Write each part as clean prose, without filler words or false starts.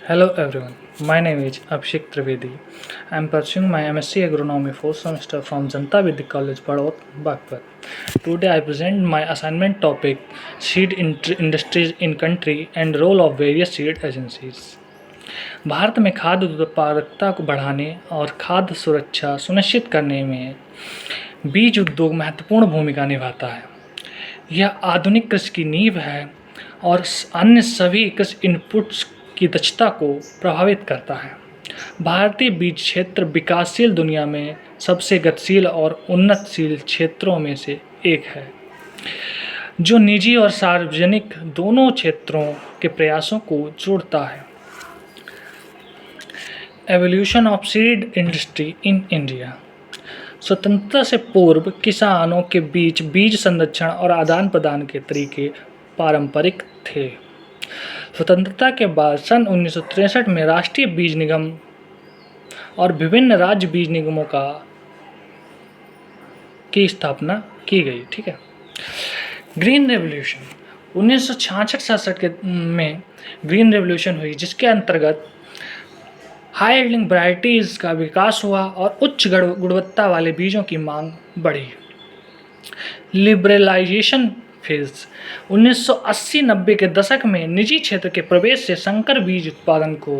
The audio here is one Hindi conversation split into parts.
Hello everyone, my name is Abhishek Trivedi. I am pursuing my MSc Agronomy 4th semester from Janta Vidya College, Padot, Bagpat. Today I present my assignment topic Seed Industries in Country and Role of Various Seed Agencies. Bharat में खाद्य उत्पादकता को बढ़ाने और खाद्य सुरक्षा सुनिश्चित करने में बीज उद्योग महत्वपूर्ण भूमिका निभाता है। यह आधुनिक कृषि की नींव है और अन्य सभी कृषि इनपुट्स की दक्षता को प्रभावित करता है। भारतीय बीज क्षेत्र विकासशील दुनिया में सबसे गतिशील और उन्नतशील क्षेत्रों में से एक है, जो निजी और सार्वजनिक दोनों क्षेत्रों के प्रयासों को जोड़ता है। Evolution of seed industry in India. स्वतंत्रता से पूर्व किसानों के बीच बीज संरक्षण और आदान प्रदान के तरीके पारंपरिक थे। स्वतंत्रता के बाद सन 1963 में राष्ट्रीय बीज निगम और विभिन्न राज्य बीज निगमों की स्थापना की गई। ठीक है। ग्रीन रेवोल्यूशन 1966-67 में ग्रीन रेवोल्यूशन हुई, जिसके अंतर्गत हाई यील्डिंग वैरायटीज़ का विकास हुआ और उच्च गुणवत्ता वाले बीजों की मांग बढ़ी। लिबरलाइजेशन फेज 1980-90 के दशक में निजी क्षेत्र के प्रवेश से संकर बीज उत्पादन को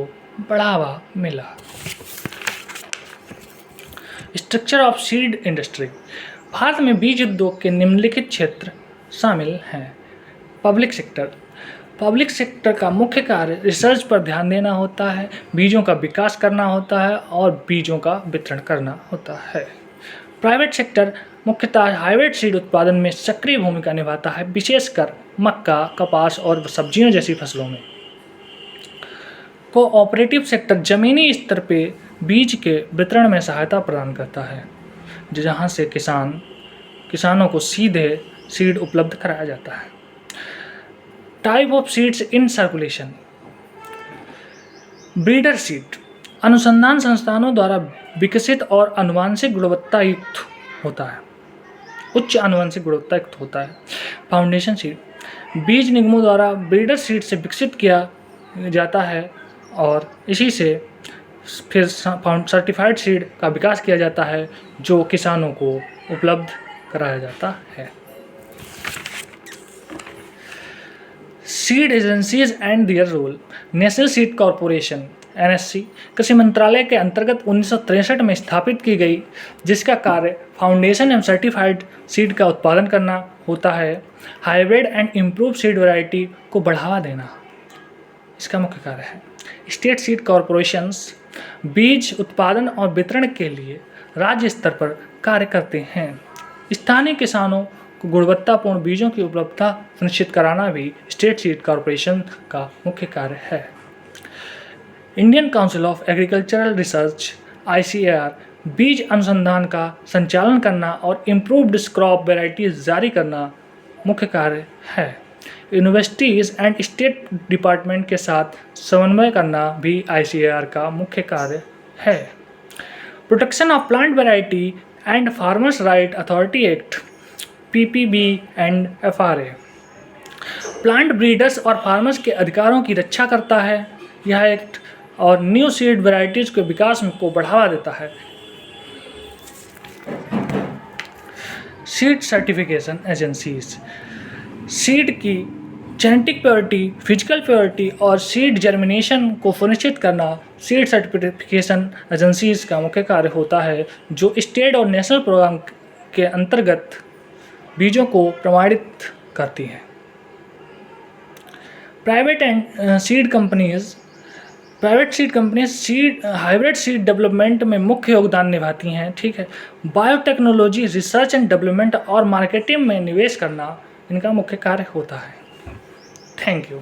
बढ़ावा मिला। Structure of seed industry. Bharat में बीज उद्योग के निम्नलिखित क्षेत्र शामिल हैं। पब्लिक सेक्टर का मुख्य कार्य रिसर्च पर ध्यान देना होता है, बीजों का विकास करना होता है और बीजों का वितरण करना होता है। प्राइवेट सेक्टर मुख्यतः हाइब्रिड सीड उत्पादन में सक्रिय भूमिका निभाता है, विशेषकर मक्का, कपास और सब्जियों जैसी फसलों में। कोऑपरेटिव सेक्टर जमीनी स्तर पे बीज के वितरण में सहायता प्रदान करता है, जहां से किसानों को सीधे सीड उपलब्ध कराया जाता है। Type of seeds in circulation. Breeder seed अनुसंधान संस्थानों द्वारा विकसित और आनुवंशिक गुणवत्ता युक्त होता है, उच्च आनुवंशिक गुणवत्ता युक्त होता है। फाउंडेशन सीड बीज निगमों द्वारा ब्रीडर सीड से विकसित किया जाता है और इसी से फिर सर्टिफाइड सीड का विकास किया जाता है, जो किसानों को उपलब्ध कराया जाता है। Seed agencies and their role. National seed corporation NSC कृषि मंत्रालय के अंतर्गत 1963 में स्थापित की गई, जिसका कार्य फाउंडेशन एवं सर्टिफाइड सीड का उत्पादन करना होता है। Hybrid and improve seed variety को बढ़ावा देना इसका मुख्य कार्य है। स्टेट सीड कॉरपोरेशंस बीज उत्पादन और वितरण के लिए राज्य स्तर पर कार्य करते हैं। स्थानीय किसानों को गुणवत्तापूर्ण बीजों की उपलब्धता सुनिश्चित कराना भी स्टेट सीड कॉरपोरेशन का मुख्य कार्य है। Indian council of agricultural research ICAR बीज अनुसंधान का संचालन करना और इम्प्रूव्ड क्रॉप वैरायटीज जारी करना मुख्य कार्य है। यूनिवर्सिटीज़ एंड स्टेट डिपार्टमेंट के साथ समन्वय करना भी ICAR का मुख्य कार्य है। Protection of plant variety and farmers right authority act PPB and FRA plant breeders और फार्मर्स के अधिकारों की रक्षा करता है। यह एक्ट और न्यू सीड वैरायटीज़ के विकास को बढ़ावा देता है। सीड सर्टिफिकेशन एजेंसीज सीड की जेनेटिक प्योरिटी, फिजिकल प्योरिटी और सीड जर्मिनेशन को सुनिश्चित करना सीड सर्टिफिकेशन एजेंसीज का मुख्य कार्य होता है, जो स्टेट और नेशनल प्रोग्राम के अंतर्गत बीजों को प्रमाणित करती हैं। Private seed companies hybrid seed development में मुख्य योगदान निभाती हैं। ठीक है। बायोटेक्नोलॉजी रिसर्च एंड डेवलपमेंट और मार्केटिंग में निवेश करना इनका मुख्य कार्य होता है। Thank you.